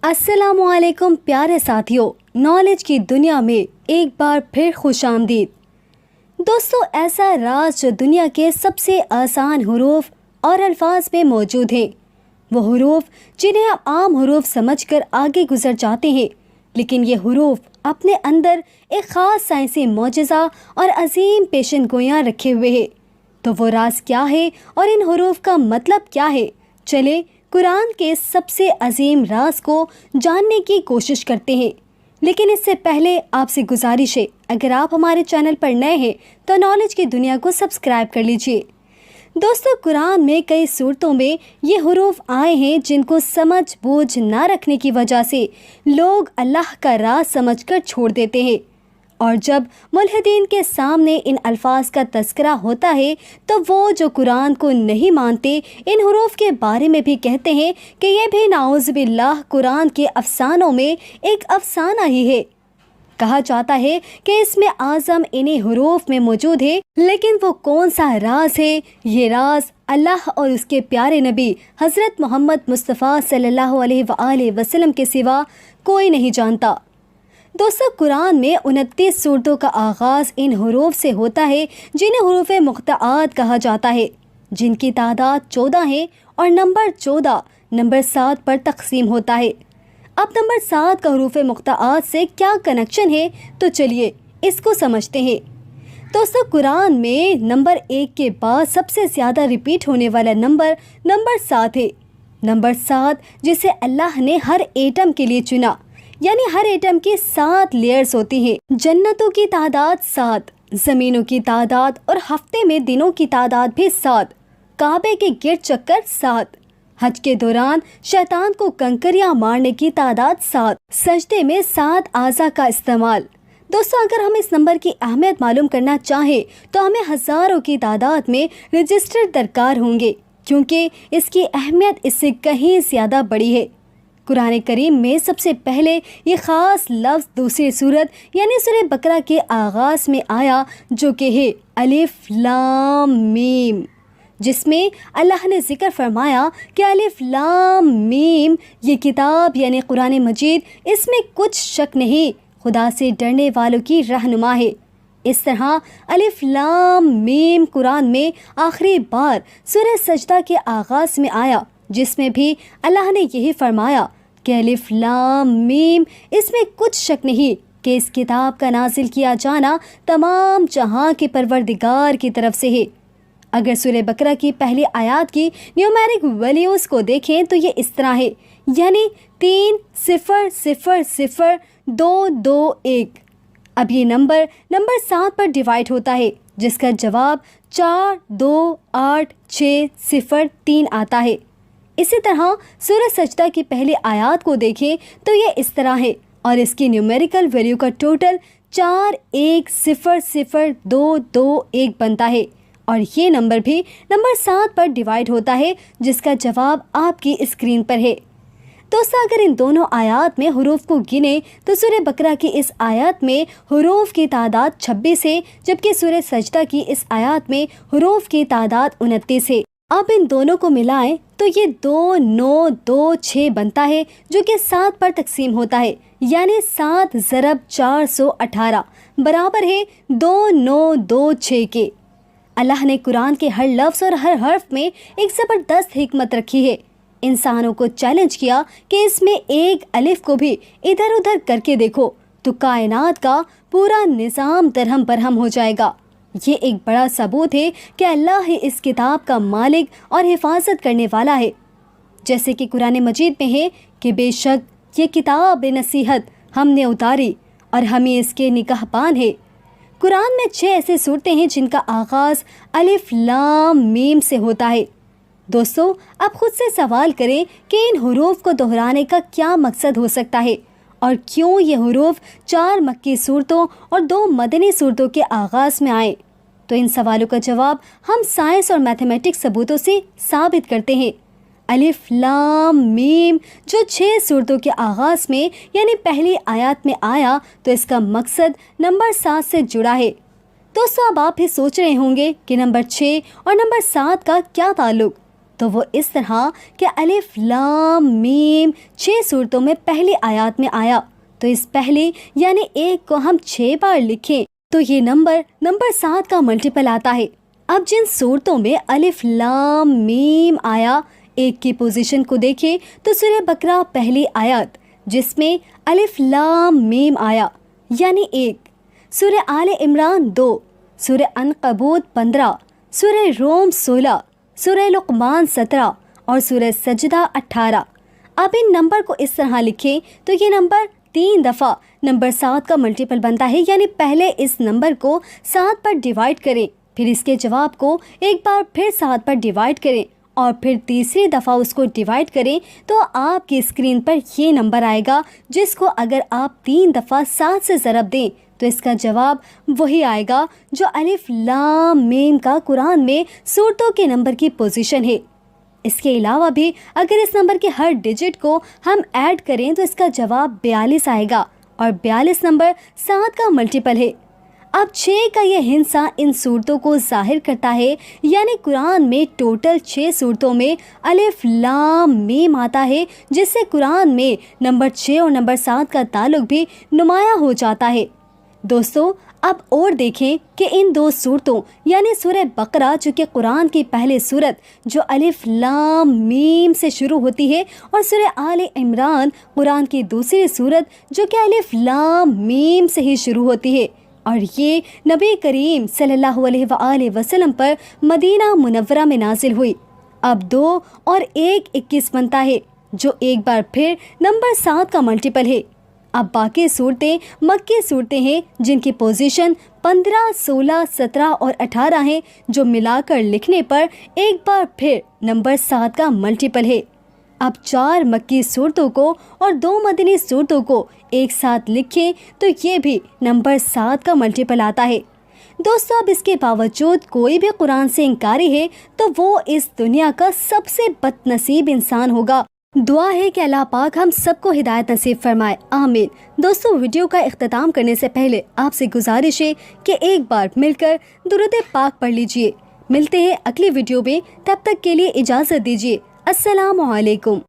अस्सलाम वालेकुम प्यारे साथियों, नॉलेज की दुनिया में एक बार फिर खुश आमदीद। दोस्तों, ऐसा राज जो दुनिया के सबसे आसान हुरूफ और अल्फाज में मौजूद हैं, वो हुरूफ जिन्हें आप आम हुरूफ समझकर आगे गुजर जाते हैं, लेकिन ये हुरूफ अपने अंदर एक ख़ास साइंसी मौजज़ा और अजीम पेशन गोयां रखे हुए हैं। तो वो राज क्या है और इन हुरूफ का मतलब क्या है? चले कुरान के सबसे अजीम राज को जानने की कोशिश करते हैं। लेकिन इससे पहले आपसे गुजारिश है, अगर आप हमारे चैनल पर नए हैं तो नॉलेज की दुनिया को सब्सक्राइब कर लीजिए। दोस्तों, कुरान में कई सूरतों में ये हुरूफ आए हैं जिनको समझ बूझ ना रखने की वजह से लोग अल्लाह का राज समझकर छोड़ देते हैं, और जब मुल्हिदीन के सामने इन अल्फाज का तज़किरा होता है तो वो जो कुरान को नहीं मानते इन हुरूफ के बारे में भी कहते हैं कि ये भी नाउज़ बिल्लाह कुरान के अफसानों में एक अफसाना ही है। कहा जाता है कि इसमें आज़म इन्हीं हुरूफ में मौजूद है, लेकिन वो कौन सा राज है? ये राज अल्लाह और उसके प्यारे नबी हज़रत मोहम्मद मुस्तफ़ा सल्लल्लाहु अलैहि वसल्लम के सिवा कोई नहीं जानता। दोस्तों, कुरान में 29 सूरतों का आगाज़ इन हुरूफ से होता है जिन्हें हुरूफ मुक़त्तआत कहा जाता है, जिनकी तादाद 14 है और नंबर 14 नंबर 7 पर तकसीम होता है। अब नंबर 7 का हुरूफ मुक़त्तआत से क्या कनेक्शन है, तो चलिए इसको समझते हैं। दोस्तों, कुरान में नंबर 1 के बाद सबसे ज़्यादा रिपीट होने वाला नंबर 7 है। नंबर 7 जिसे अल्लाह ने हर एटम के लिए चुना, यानी हर एटम की 7 लेयर्स होती हैं। जन्नतों की तादाद 7, ज़मीनों की तादाद और हफ्ते में दिनों की तादाद भी 7, काबे के गिर्द चक्कर 7, हज के दौरान शैतान को कंकरियां मारने की तादाद 7, सजदे में 7 आज़ा का इस्तेमाल। दोस्तों, अगर हम इस नंबर की अहमियत मालूम करना चाहें तो हमें हज़ारों की तादाद में रजिस्टर दरकार होंगे, क्योंकि इसकी अहमियत इससे कहीं ज़्यादा बड़ी है। कुरान करीम में सबसे पहले ये ख़ास लफ्ज़ दूसरी सूरत यानी सूरह बकरा के आगाज़ में आया, जो कि है अलिफ लाम मीम, जिसमें अल्लाह ने ज़िक्र फरमाया कि अलिफ लाम मीम ये किताब यानी कुरान मजीद, इसमें कुछ शक नहीं, खुदा से डरने वालों की रहनुमा है। इस तरह अलिफ लाम मीम कुरान में आखिरी बार सूरह सजदा के आगाज़ में आया, जिसमें भी अल्लाह ने यही फरमाया कि अलिफ लाम मीम, इसमें कुछ शक नहीं कि इस किताब का नाजिल किया जाना तमाम जहां के परवरदिगार की तरफ से है। अगर सूरह बकरा की पहली आयत की न्यूमेरिक वैल्यूज़ को देखें तो ये इस तरह है, यानी 30000221। अब ये नंबर 7 पर डिवाइड होता है, जिसका जवाब 42863 आता है। इसी तरह सूरह सजदा की पहली आयत को देखें तो ये इस तरह है, और इसकी न्यूमेरिकल वैल्यू का टोटल 41000221 बनता है, और ये नंबर भी नंबर 7 पर डिवाइड होता है, जिसका जवाब आपकी स्क्रीन पर है। दोस्तों, अगर इन दोनों आयत में हुरूफ को गिने तो सूरह बकरा की इस आयत में हुरूफ की तादाद 26 है, जबकि सूरह सजदा की इस आयत में हुरूफ की तादाद 29 है। अब इन दोनों को मिलाएं तो ये 2926 बनता है, जो कि 7 पर तकसीम होता है, यानी 7 ज़रब 418 बराबर है 2926 के। अल्लाह ने कुरान के हर लफ्ज़ और हर हर्फ में एक ज़बरदस्त हिकमत रखी है। इंसानों को चैलेंज किया कि इसमें एक अलिफ को भी इधर उधर करके देखो तो कायनात का पूरा निज़ाम दरहम बरहम हो जाएगा। ये एक बड़ा सबूत है कि अल्लाह ही इस किताब का मालिक और हिफाजत करने वाला है। जैसे कि कुरान मजीद में है कि बेशक ये किताब नसीहत हमने उतारी और हम ही इसके निगहबान है। कुरान में 6 ऐसे सूरतें हैं जिनका आगाज़ अलिफ लाम मीम से होता है। दोस्तों, अब खुद से सवाल करें कि इन हुरूफ को दोहराने का क्या मकसद हो सकता है, और क्यों ये हुरूफ 4 मक्की सूरतों और 2 मदनी सूरतों के आगाज़ में आए। तो इन सवालों का जवाब हम साइंस और मैथमेटिक्स सबूतों से साबित करते हैं। अलिफ लाम मीम जो 6 सूरतों के आगाज़ में यानी पहली आयत में आया, तो इसका मकसद नंबर 7 से जुड़ा है। दोस्तों, अब आप भी सोच रहे होंगे कि नंबर 6 और नंबर 7 का क्या ताल्लुक़। تو وہ اس طرح کہ الف لام میم 6 صورتوں میں پہلی آیات میں آیا، تو اس پہلی یعنی 1 کو ہم 6 بار لکھیں تو یہ نمبر 7 کا ملٹیپل آتا ہے۔ اب جن صورتوں میں الف لام میم آیا، 1 کی پوزیشن کو دیکھیں تو سورہ بقرہ پہلی آیت جس میں الف لام میم آیا یعنی 1، سورہ آل عمران 2، سورہ عنکبوت 15، سورہ روم 16، سورہ لقمان 17 اور سورہ سجدہ 18۔ اب ان نمبر کو اس طرح لکھیں تو یہ نمبر 3 دفعہ نمبر 7 کا ملٹیپل بنتا ہے، یعنی پہلے اس نمبر کو 7 پر ڈیوائیڈ کریں، پھر اس کے جواب کو ایک بار پھر 7 پر ڈیوائیڈ کریں اور پھر تیسری دفعہ اس کو ڈیوائیڈ کریں تو آپ کی اسکرین پر یہ نمبر آئے گا، جس کو اگر آپ 3 دفعہ 7 سے ضرب دیں تو اس کا جواب وہی آئے گا جو الف لام میم کا قرآن میں صورتوں کے نمبر کی پوزیشن ہے۔ اس کے علاوہ بھی اگر اس نمبر کے ہر ڈیجٹ کو ہم ایڈ کریں تو اس کا جواب 42 آئے گا، اور 42 نمبر 7 کا ملٹیپل ہے۔ اب 6 کا یہ ہندسہ ان صورتوں کو ظاہر کرتا ہے، یعنی قرآن میں ٹوٹل 6 صورتوں میں الف لام میم آتا ہے، جس سے قرآن میں نمبر 6 اور نمبر 7 کا تعلق بھی نمایاں ہو جاتا ہے۔ دوستو اب اور دیکھیں کہ ان 2 صورتوں یعنی سورہ بقرہ جو کہ قرآن کی پہلی صورت جو الف لام میم سے شروع ہوتی ہے، اور سورہ آل عمران قرآن کی دوسری صورت جو کہ الف لام میم سے ہی شروع ہوتی ہے، اور یہ نبی کریم صلی اللہ علیہ وآلہ وسلم پر مدینہ منورہ میں نازل ہوئی۔ اب 2 اور 1 21 بنتا ہے، جو ایک بار پھر نمبر 7 کا ملٹیپل ہے۔ اب باقی صورتیں مکی صورتیں ہیں جن کی پوزیشن 15، 16، 17 اور 18 ہیں، جو ملا کر لکھنے پر ایک بار پھر نمبر 7 کا ملٹیپل ہے۔ اب 4 مکی صورتوں کو اور 2 مدنی صورتوں کو ایک ساتھ لکھیں تو یہ بھی نمبر 7 کا ملٹیپل آتا ہے۔ دوستو اب اس کے باوجود کوئی بھی قرآن سے انکاری ہے تو وہ اس دنیا کا سب سے بد نصیب انسان ہوگا۔ دعا ہے کہ اللہ پاک ہم سب کو ہدایت نصیب فرمائے، آمین۔ دوستو ویڈیو کا اختتام کرنے سے پہلے آپ سے گزارش ہے کہ ایک بار مل کر درود پاک پڑھ لیجئے۔ ملتے ہیں اگلی ویڈیو میں، تب تک کے لیے اجازت دیجیے۔ السلام علیکم۔